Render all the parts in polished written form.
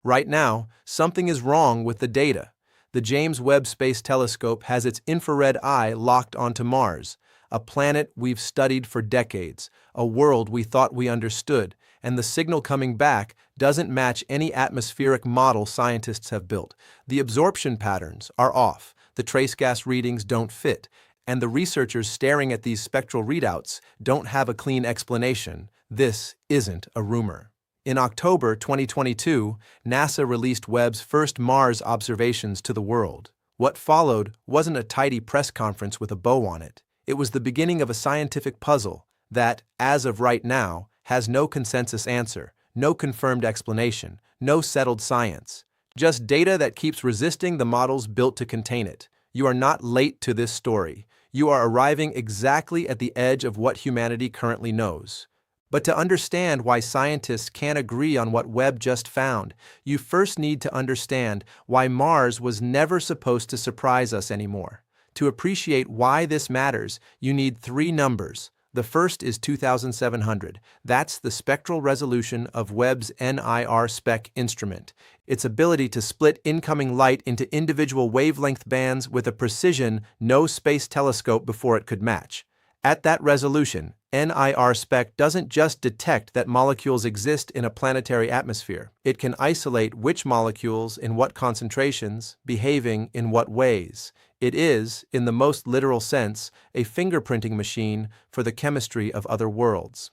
Right now, something is wrong with the data. The James Webb Space Telescope has its infrared eye locked onto Mars, a planet we've studied for decades, a world we thought we understood, and the signal coming back doesn't match any atmospheric model scientists have built. The absorption patterns are off, the trace gas readings don't fit, and the researchers staring at these spectral readouts don't have a clean explanation. This isn't a rumor. In October 2022, NASA released Webb's first Mars observations to the world. What followed wasn't a tidy press conference with a bow on it. It was the beginning of a scientific puzzle that, as of right now, has no consensus answer, no confirmed explanation, no settled science. Just data that keeps resisting the models built to contain it. You are not late to this story. You are arriving exactly at the edge of what humanity currently knows. But to understand why scientists can't agree on what Webb just found, you first need to understand why Mars was never supposed to surprise us anymore. To appreciate why this matters, you need three numbers. The first is 2700. That's the spectral resolution of Webb's NIR SPEC instrument, its ability to split incoming light into individual wavelength bands with a precision no space telescope before it could match. At that resolution, NIR SPEC doesn't just detect that molecules exist in a planetary atmosphere. It can isolate which molecules in what concentrations, behaving in what ways. It is, in the most literal sense, a fingerprinting machine for the chemistry of other worlds.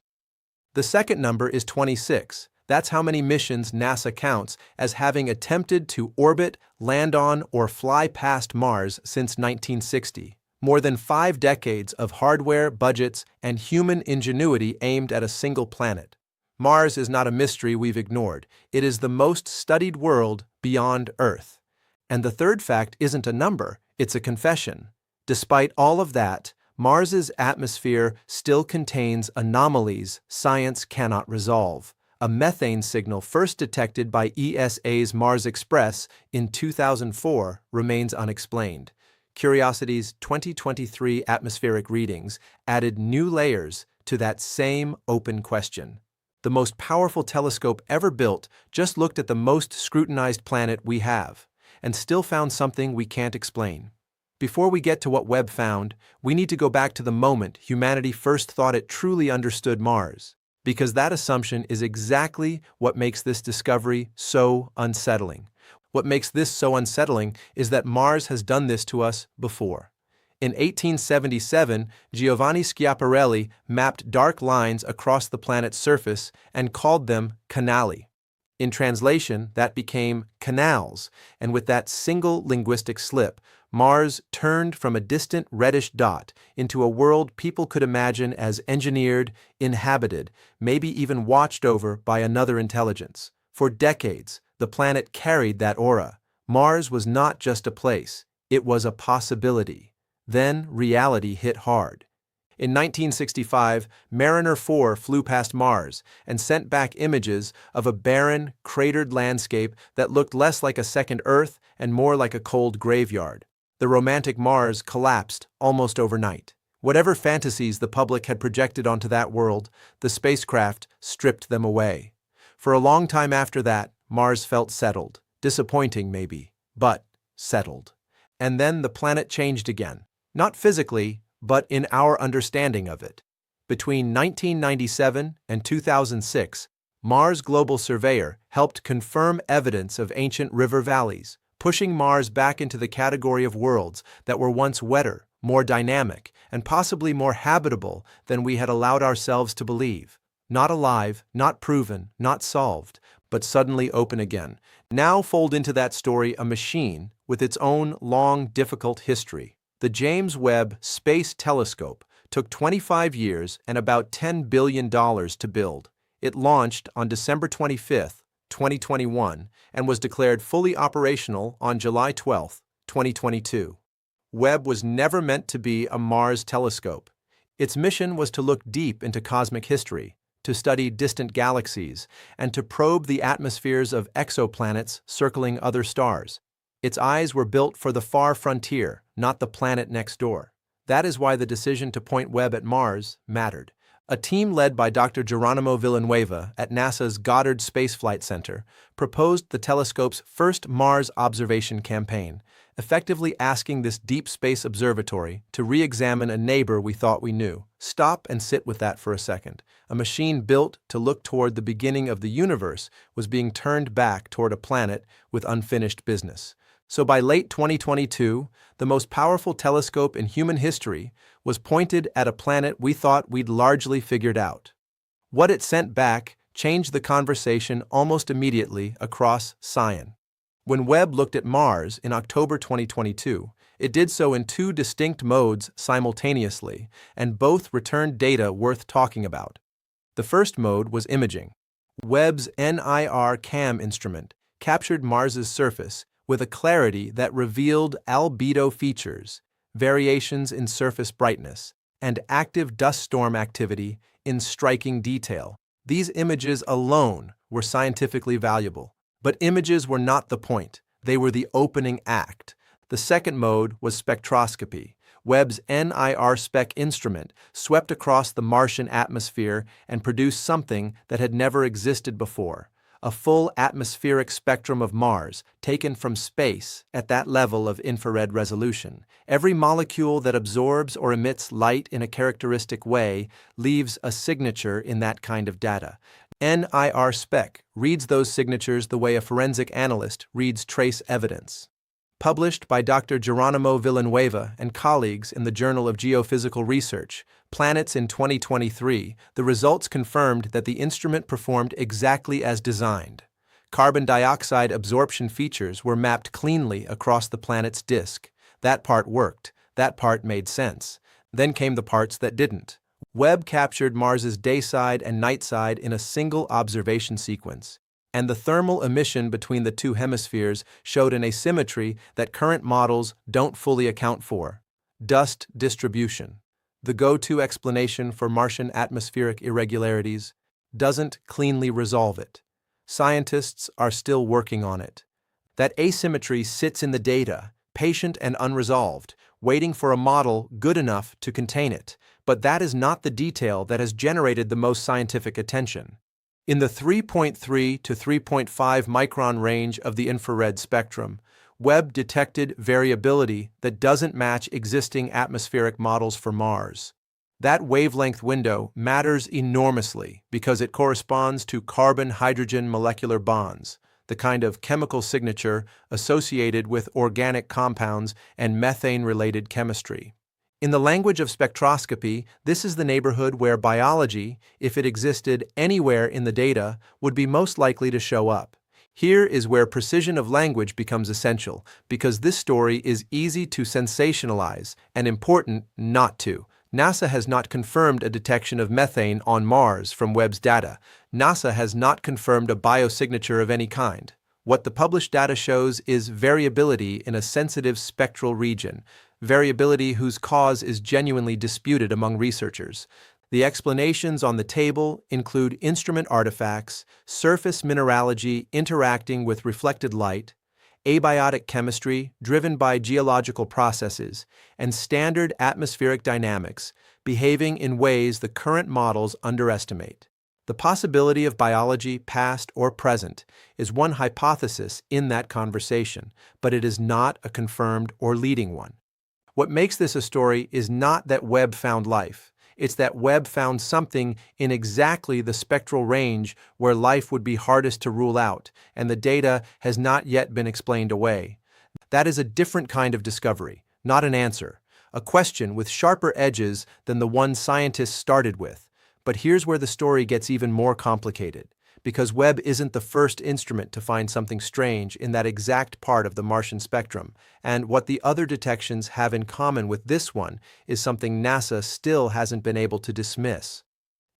The second number is 26. That's how many missions NASA counts as having attempted to orbit, land on, or fly past Mars since 1960. More than 5 decades of hardware, budgets, and human ingenuity aimed at a single planet. Mars is not a mystery we've ignored. It is the most studied world beyond Earth. And the third fact isn't a number, it's a confession. Despite all of that, Mars's atmosphere still contains anomalies science cannot resolve. A methane signal first detected by ESA's Mars Express in 2004 remains unexplained. Curiosity's 2023 atmospheric readings added new layers to that same open question. The most powerful telescope ever built just looked at the most scrutinized planet we have, and still found something we can't explain. Before we get to what Webb found, we need to go back to the moment humanity first thought it truly understood Mars, because that assumption is exactly what makes this discovery so unsettling. What makes this so unsettling is that Mars has done this to us before. In 1877, Giovanni Schiaparelli mapped dark lines across the planet's surface and called them canali. In translation, that became canals, and with that single linguistic slip, Mars turned from a distant reddish dot into a world people could imagine as engineered, inhabited, maybe even watched over by another intelligence. For decades, the planet carried that aura. Mars was not just a place, it was a possibility. Then reality hit hard. In 1965, Mariner 4 flew past Mars and sent back images of a barren, cratered landscape that looked less like a second Earth and more like a cold graveyard. The romantic Mars collapsed almost overnight. Whatever fantasies the public had projected onto that world, the spacecraft stripped them away. For a long time after that, Mars felt settled. Disappointing, maybe, but settled. And then the planet changed again. Not physically, but in our understanding of it. Between 1997 and 2006, Mars Global Surveyor helped confirm evidence of ancient river valleys, pushing Mars back into the category of worlds that were once wetter, more dynamic, and possibly more habitable than we had allowed ourselves to believe. Not alive, not proven, not solved, but suddenly open again. Now fold into that story a machine with its own long, difficult history. The James Webb Space Telescope took 25 years and about $10 billion to build. It launched on December 25, 2021, and was declared fully operational on July 12, 2022. Webb was never meant to be a Mars telescope. Its mission was to look deep into cosmic history, to study distant galaxies, and to probe the atmospheres of exoplanets circling other stars. Its eyes were built for the far frontier, not the planet next door. That is why the decision to point Webb at Mars mattered. A team led by Dr. Geronimo Villanueva at NASA's Goddard Space Flight Center proposed the telescope's first Mars observation campaign, effectively asking this deep space observatory to re-examine a neighbor we thought we knew. Stop and sit with that for a second. A machine built to look toward the beginning of the universe was being turned back toward a planet with unfinished business. So by late 2022, the most powerful telescope in human history was pointed at a planet we thought we'd largely figured out. What it sent back changed the conversation almost immediately across science. When Webb looked at Mars in October 2022, it did so in two distinct modes simultaneously, and both returned data worth talking about. The first mode was imaging. Webb's NIR-CAM instrument captured Mars's surface with a clarity that revealed albedo features, variations in surface brightness, and active dust storm activity in striking detail. These images alone were scientifically valuable. But images were not the point. They were the opening act. The second mode was spectroscopy. Webb's NIR-SPEC instrument swept across the Martian atmosphere and produced something that had never existed before: a full atmospheric spectrum of Mars taken from space at that level of infrared resolution. Every molecule that absorbs or emits light in a characteristic way leaves a signature in that kind of data. NIR-SPEC reads those signatures the way a forensic analyst reads trace evidence. Published by Dr. Geronimo Villanueva and colleagues in the Journal of Geophysical Research, Planets in 2023, the results confirmed that the instrument performed exactly as designed. Carbon dioxide absorption features were mapped cleanly across the planet's disk. That part worked. That part made sense. Then came the parts that didn't. Webb captured Mars's dayside and nightside in a single observation sequence, and the thermal emission between the two hemispheres showed an asymmetry that current models don't fully account for. Dust distribution, the go-to explanation for Martian atmospheric irregularities, doesn't cleanly resolve it. Scientists are still working on it. That asymmetry sits in the data, patient and unresolved, waiting for a model good enough to contain it. But that is not the detail that has generated the most scientific attention. In the 3.3 to 3.5 micron range of the infrared spectrum, Webb detected variability that doesn't match existing atmospheric models for Mars. That wavelength window matters enormously because it corresponds to carbon-hydrogen molecular bonds, the kind of chemical signature associated with organic compounds and methane-related chemistry. In the language of spectroscopy, this is the neighborhood where biology, if it existed anywhere in the data, would be most likely to show up. Here is where precision of language becomes essential, because this story is easy to sensationalize and important not to. NASA has not confirmed a detection of methane on Mars from Webb's data. NASA has not confirmed a biosignature of any kind. What the published data shows is variability in a sensitive spectral region, variability whose cause is genuinely disputed among researchers. The explanations on the table include instrument artifacts, surface mineralogy interacting with reflected light, abiotic chemistry driven by geological processes, and standard atmospheric dynamics behaving in ways the current models underestimate. The possibility of biology, past or present, is one hypothesis in that conversation, but it is not a confirmed or leading one. What makes this a story is not that Webb found life. It's that Webb found something in exactly the spectral range where life would be hardest to rule out, and the data has not yet been explained away. That is a different kind of discovery, not an answer, a question with sharper edges than the one scientists started with. But here's where the story gets even more complicated, because Webb isn't the first instrument to find something strange in that exact part of the Martian spectrum, and what the other detections have in common with this one is something NASA still hasn't been able to dismiss.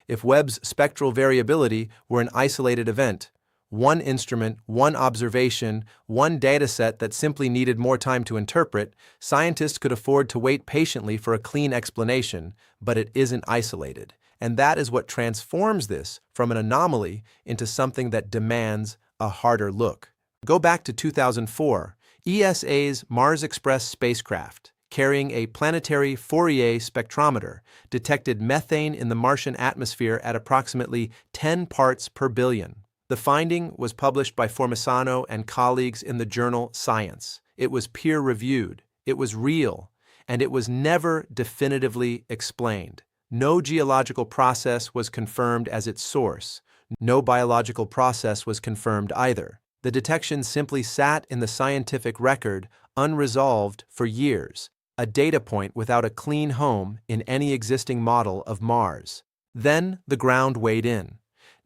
If Webb's spectral variability were an isolated event, one instrument, one observation, one dataset that simply needed more time to interpret, scientists could afford to wait patiently for a clean explanation, but it isn't isolated. And that is what transforms this from an anomaly into something that demands a harder look. Go back to 2004. ESA's Mars Express spacecraft carrying a planetary Fourier spectrometer, detected methane in the Martian atmosphere at approximately 10 parts per billion. The finding was published by Formisano and colleagues in the journal Science. It was peer-reviewed, it was real, and it was never definitively explained. No geological process was confirmed as its source. No biological process was confirmed either. The detection simply sat in the scientific record, unresolved for years, a data point without a clean home in any existing model of Mars. Then the ground weighed in.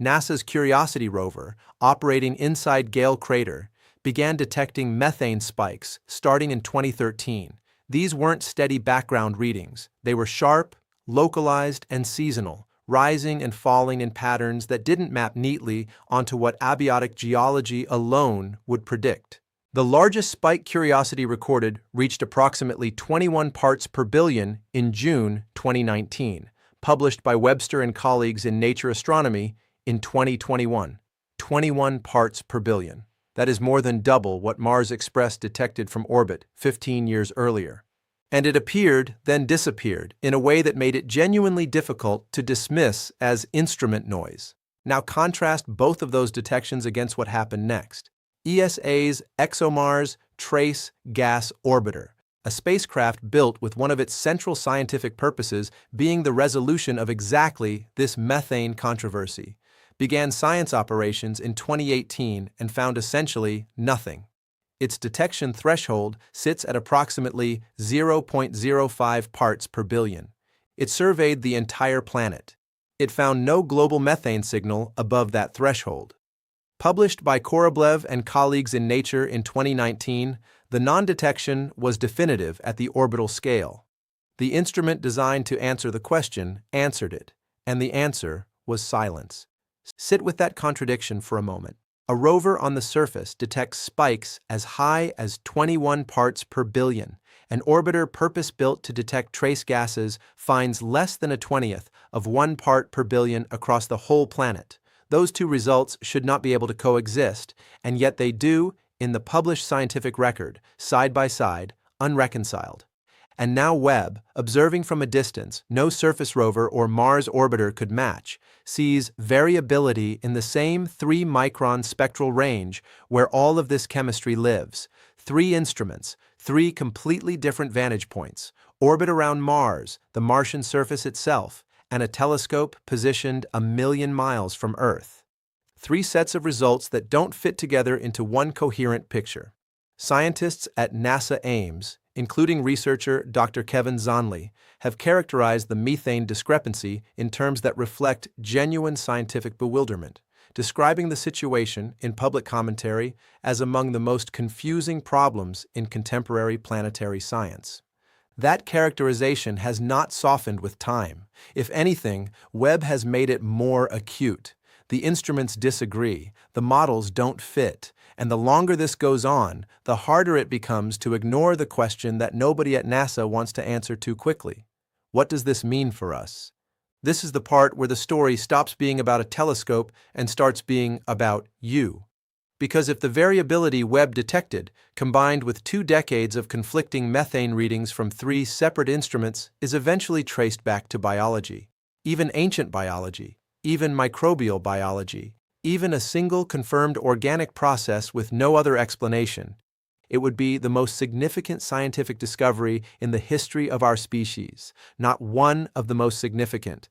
NASA's Curiosity rover, operating inside Gale Crater, began detecting methane spikes starting in 2013. These weren't steady background readings. They were sharp, localized, and seasonal, rising and falling in patterns that didn't map neatly onto what abiotic geology alone would predict. The largest spike Curiosity recorded reached approximately 21 parts per billion in June 2019, published by Webster and colleagues in Nature Astronomy in 2021. 21 parts per billion. That is more than double what Mars Express detected from orbit 15 years earlier. And it appeared, then disappeared, in a way that made it genuinely difficult to dismiss as instrument noise. Now contrast both of those detections against what happened next. ESA's ExoMars Trace Gas Orbiter, a spacecraft built with one of its central scientific purposes being the resolution of exactly this methane controversy, began science operations in 2018 and found essentially nothing. Its detection threshold sits at approximately 0.05 parts per billion. It surveyed the entire planet. It found no global methane signal above that threshold. Published by Koroblev and colleagues in Nature in 2019, the non-detection was definitive at the orbital scale. The instrument designed to answer the question answered it, and the answer was silence. Sit with that contradiction for a moment. A rover on the surface detects spikes as high as 21 parts per billion. An orbiter purpose-built to detect trace gases finds less than a 20th of 1 part per billion across the whole planet. Those two results should not be able to coexist, and yet they do in the published scientific record, side by side, unreconciled. And now Webb, observing from a distance no surface rover or Mars orbiter could match, sees variability in the same 3-micron spectral range where all of this chemistry lives. 3 instruments, 3 completely different vantage points, orbit around Mars, the Martian surface itself, and a telescope positioned 1 million miles from Earth. 3 sets of results that don't fit together into one coherent picture. Scientists at NASA Ames, including researcher Dr. Kevin Zonley, have characterized the methane discrepancy in terms that reflect genuine scientific bewilderment, describing the situation in public commentary as among the most confusing problems in contemporary planetary science. That characterization has not softened with time. If anything, Webb has made it more acute. The instruments disagree, the models don't fit, and the longer this goes on, the harder it becomes to ignore the question that nobody at NASA wants to answer too quickly. What does this mean for us? This is the part where the story stops being about a telescope and starts being about you. Because if the variability Webb detected, combined with 2 decades of conflicting methane readings from 3 separate instruments, is eventually traced back to biology, even ancient biology, even microbial biology, even a single confirmed organic process with no other explanation, it would be the most significant scientific discovery in the history of our species. Not one of the most significant.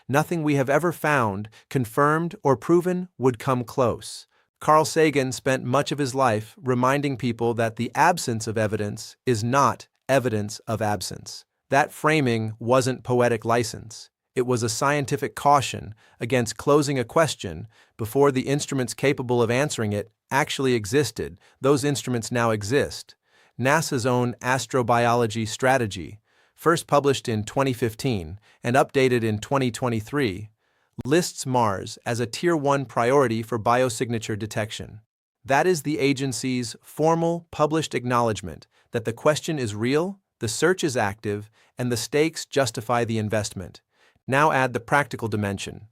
Nothing we have ever found, confirmed, or proven would come close. Carl Sagan spent much of his life reminding people that the absence of evidence is not evidence of absence. That framing wasn't poetic license. It was a scientific caution against closing a question before the instruments capable of answering it actually existed. Those instruments now exist. NASA's own astrobiology strategy, first published in 2015 and updated in 2023, lists Mars as a Tier 1 priority for biosignature detection. That is the agency's formal, published acknowledgement that the question is real, the search is active, and the stakes justify the investment. Now add the practical dimension.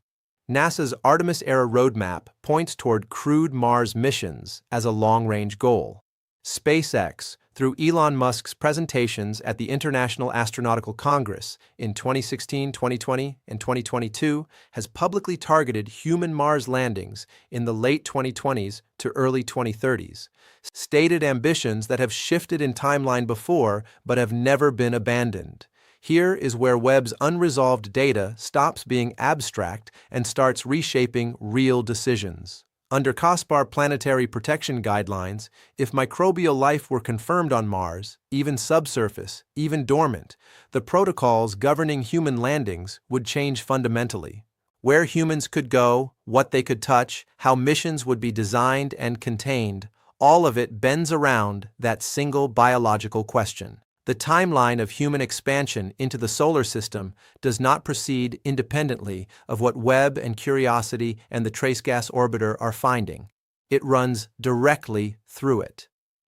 NASA's Artemis-era roadmap points toward crewed Mars missions as a long-range goal. SpaceX, through Elon Musk's presentations at the International Astronautical Congress in 2016, 2020, and 2022, has publicly targeted human Mars landings in the late 2020s to early 2030s, stated ambitions that have shifted in timeline before but have never been abandoned. Here is where Webb's unresolved data stops being abstract and starts reshaping real decisions. Under COSPAR planetary protection guidelines, if microbial life were confirmed on Mars, even subsurface, even dormant, the protocols governing human landings would change fundamentally. Where humans could go, what they could touch, how missions would be designed and contained, all of it bends around that single biological question. The timeline of human expansion into the solar system does not proceed independently of what Webb and Curiosity and the Trace Gas Orbiter are finding. It runs directly through it.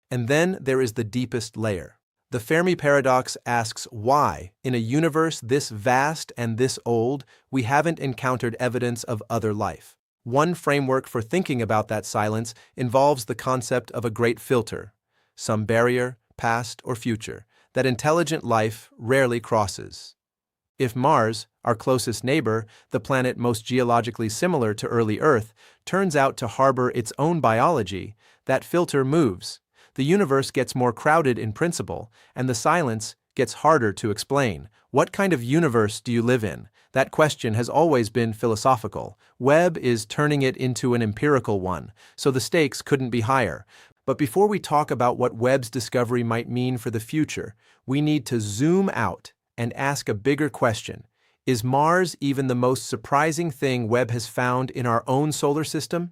And then there is the deepest layer. The Fermi paradox asks why, in a universe this vast and this old, we haven't encountered evidence of other life. One framework for thinking about that silence involves the concept of a great filter, some barrier, past or future, that intelligent life rarely crosses. If Mars, our closest neighbor, the planet most geologically similar to early Earth, turns out to harbor its own biology, that filter moves. The universe gets more crowded in principle, and the silence gets harder to explain. What kind of universe do you live in? That question has always been philosophical. Webb is turning it into an empirical one, so the stakes couldn't be higher. But before we talk about what Webb's discovery might mean for the future, we need to zoom out and ask a bigger question. Is Mars even the most surprising thing Webb has found in our own solar system?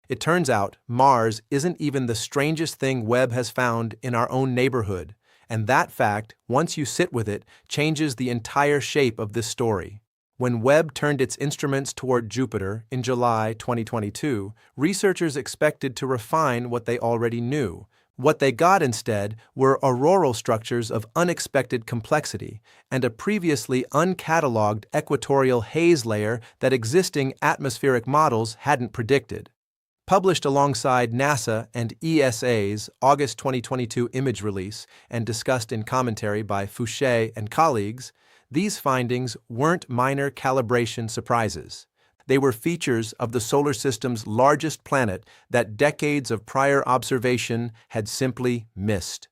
It turns out Mars isn't even the strangest thing Webb has found in our own neighborhood, and that fact, once you sit with it, changes the entire shape of this story. When Webb turned its instruments toward Jupiter in July 2022, researchers expected to refine what they already knew. What they got instead were auroral structures of unexpected complexity and a previously uncatalogued equatorial haze layer that existing atmospheric models hadn't predicted. Published alongside NASA and ESA's August 2022 image release and discussed in commentary by Fouché and colleagues, these findings weren't minor calibration surprises. They were features of the solar system's largest planet that decades of prior observation had simply missed.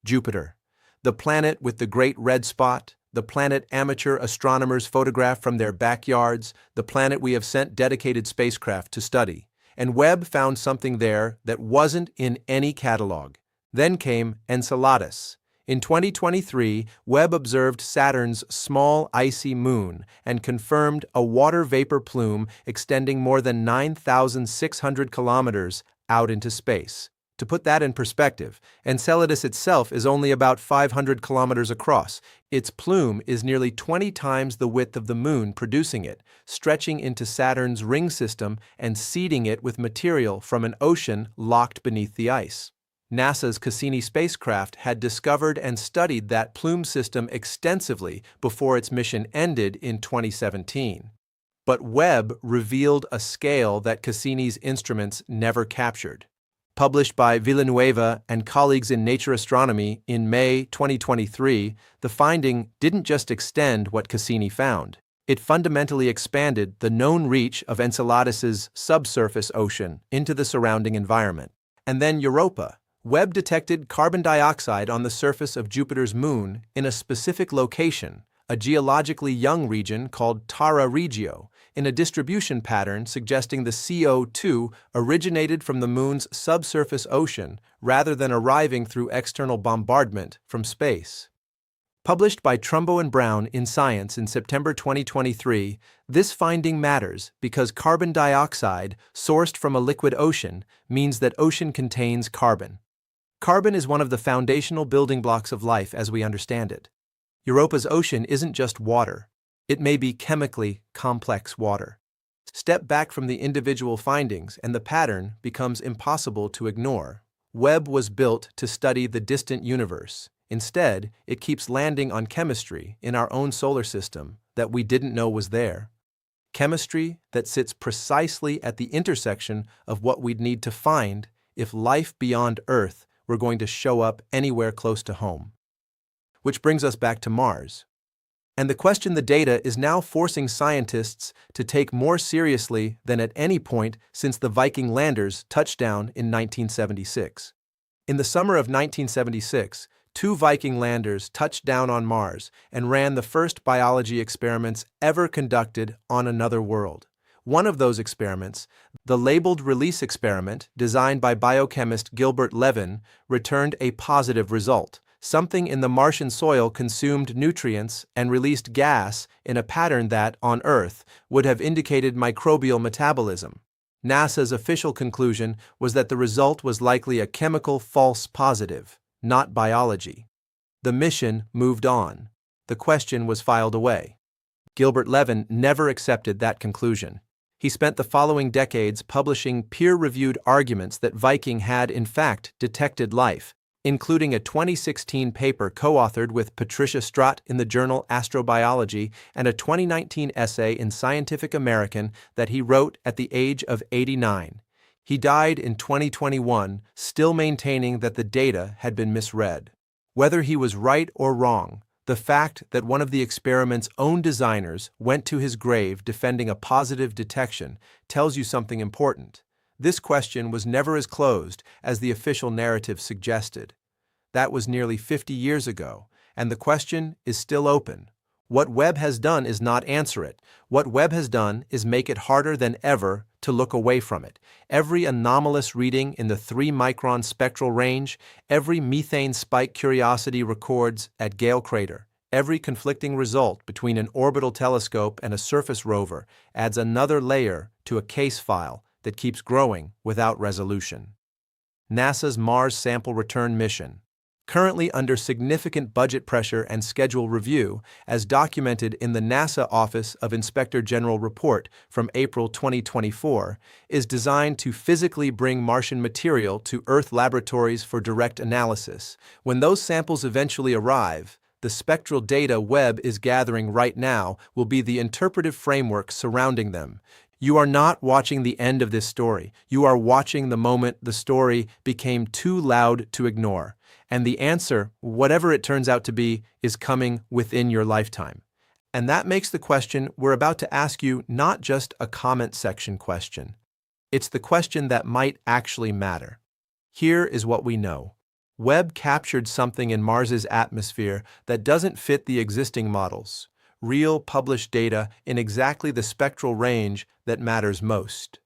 Jupiter, the planet with the great red spot, the planet amateur astronomers photograph from their backyards, the planet we have sent dedicated spacecraft to study. And Webb found something there that wasn't in any catalog. Then came Enceladus. In 2023, Webb observed Saturn's small icy moon and confirmed a water vapor plume extending more than 9,600 kilometers out into space. To put that in perspective, Enceladus itself is only about 500 kilometers across. Its plume is nearly 20 times the width of the moon producing it, stretching into Saturn's ring system and seeding it with material from an ocean locked beneath the ice. NASA's Cassini spacecraft had discovered and studied that plume system extensively before its mission ended in 2017. But Webb revealed a scale that Cassini's instruments never captured. Published by Villanueva and colleagues in Nature Astronomy in May 2023, the finding didn't just extend what Cassini found. It fundamentally expanded the known reach of Enceladus's subsurface ocean into the surrounding environment. And then Europa. Webb detected carbon dioxide on the surface of Jupiter's moon in a specific location, a geologically young region called Terra Regio, in a distribution pattern suggesting the CO2 originated from the moon's subsurface ocean rather than arriving through external bombardment from space. Published by Trumbo and Brown in Science in September 2023, this finding matters because carbon dioxide, sourced from a liquid ocean, means that ocean contains carbon. Carbon is one of the foundational building blocks of life as we understand it. Europa's ocean isn't just water. It may be chemically complex water. Step back from the individual findings and the pattern becomes impossible to ignore. Webb was built to study the distant universe. Instead, it keeps landing on chemistry in our own solar system that we didn't know was there. Chemistry that sits precisely at the intersection of what we'd need to find if life beyond Earth were going to show up anywhere close to home. Which brings us back to Mars. And the question the data is now forcing scientists to take more seriously than at any point since the Viking landers touched down in 1976. In the summer of 1976, 2 Viking landers touched down on Mars and ran the first biology experiments ever conducted on another world. One of those experiments, the labeled release experiment designed by biochemist Gilbert Levin, returned a positive result. Something in the Martian soil consumed nutrients and released gas in a pattern that, on Earth, would have indicated microbial metabolism. NASA's official conclusion was that the result was likely a chemical false positive, not biology. The mission moved on. The question was filed away. Gilbert Levin never accepted that conclusion. He spent the following decades publishing peer-reviewed arguments that Viking had in fact detected life, including a 2016 paper co-authored with Patricia Strutt in the journal Astrobiology and a 2019 essay in Scientific American that he wrote at the age of 89. He died in 2021, still maintaining that the data had been misread. Whether he was right or wrong, the fact that one of the experiment's own designers went to his grave defending a positive detection tells you something important. This question was never as closed as the official narrative suggested. That was nearly 50 years ago, and the question is still open. What Webb has done is not answer it. What Webb has done is make it harder than ever to look away from it. Every anomalous reading in the 3-micron spectral range, every methane spike Curiosity records at Gale Crater, every conflicting result between an orbital telescope and a surface rover adds another layer to a case file that keeps growing without resolution. NASA's Mars Sample Return Mission, currently under significant budget pressure and schedule review, as documented in the NASA Office of Inspector General report from April 2024, is designed to physically bring Martian material to Earth laboratories for direct analysis. When those samples eventually arrive, the spectral data Webb is gathering right now will be the interpretive framework surrounding them. You are not watching the end of this story. You are watching the moment the story became too loud to ignore. And the answer, whatever it turns out to be, is coming within your lifetime. And that makes the question we're about to ask you not just a comment section question. It's the question that might actually matter. Here is what we know. Webb captured something in Mars's atmosphere that doesn't fit the existing models. Real published data in exactly the spectral range that matters most.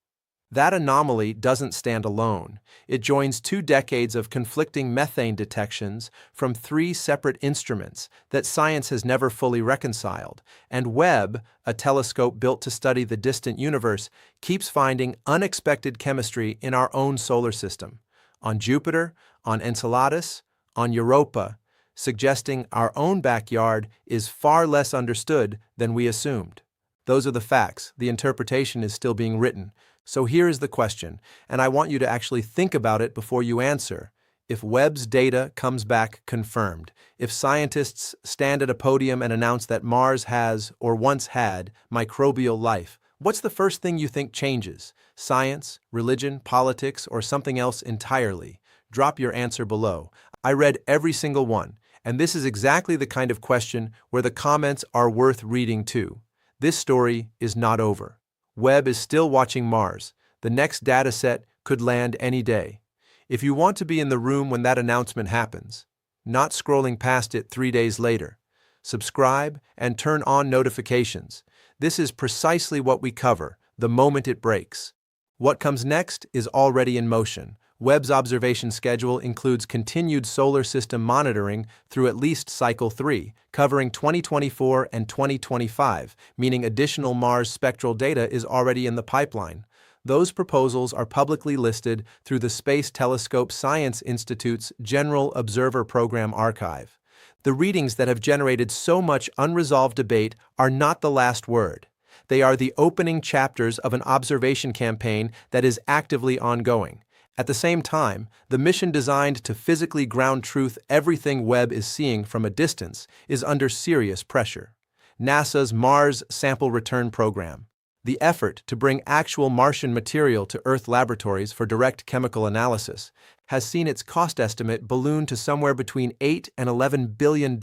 That anomaly doesn't stand alone. It joins 2 decades of conflicting methane detections from 3 separate instruments that science has never fully reconciled. And Webb, a telescope built to study the distant universe, keeps finding unexpected chemistry in our own solar system. On Jupiter, on Enceladus, on Europa, suggesting our own backyard is far less understood than we assumed. Those are the facts. The interpretation is still being written. So here is the question, and I want you to actually think about it before you answer. If Webb's data comes back confirmed, if scientists stand at a podium and announce that Mars has, or once had, microbial life, what's the first thing you think changes? Science, religion, politics, or something else entirely? Drop your answer below. I read every single one, and this is exactly the kind of question where the comments are worth reading too. This story is not over. Webb is still watching Mars. The next data set could land any day. If you want to be in the room when that announcement happens, not scrolling past it 3 days later, subscribe and turn on notifications. This is precisely what we cover, the moment it breaks. What comes next is already in motion. Webb's observation schedule includes continued solar system monitoring through at least cycle 3, covering 2024 and 2025, meaning additional Mars spectral data is already in the pipeline. Those proposals are publicly listed through the Space Telescope Science Institute's General Observer Program archive. The readings that have generated so much unresolved debate are not the last word. They are the opening chapters of an observation campaign that is actively ongoing. At the same time, the mission designed to physically ground truth everything Webb is seeing from a distance is under serious pressure. NASA's Mars Sample Return Program, the effort to bring actual Martian material to Earth laboratories for direct chemical analysis, has seen its cost estimate balloon to somewhere between $8 and $11 billion,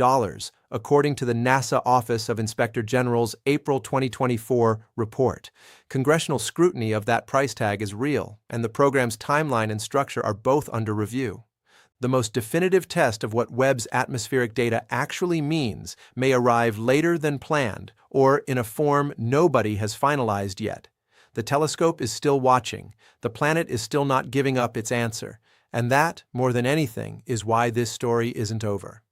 according to the NASA Office of Inspector General's April 2024 report. Congressional scrutiny of that price tag is real, and the program's timeline and structure are both under review. The most definitive test of what Webb's atmospheric data actually means may arrive later than planned, or in a form nobody has finalized yet. The telescope is still watching, the planet is still not giving up its answer, and that, more than anything, is why this story isn't over.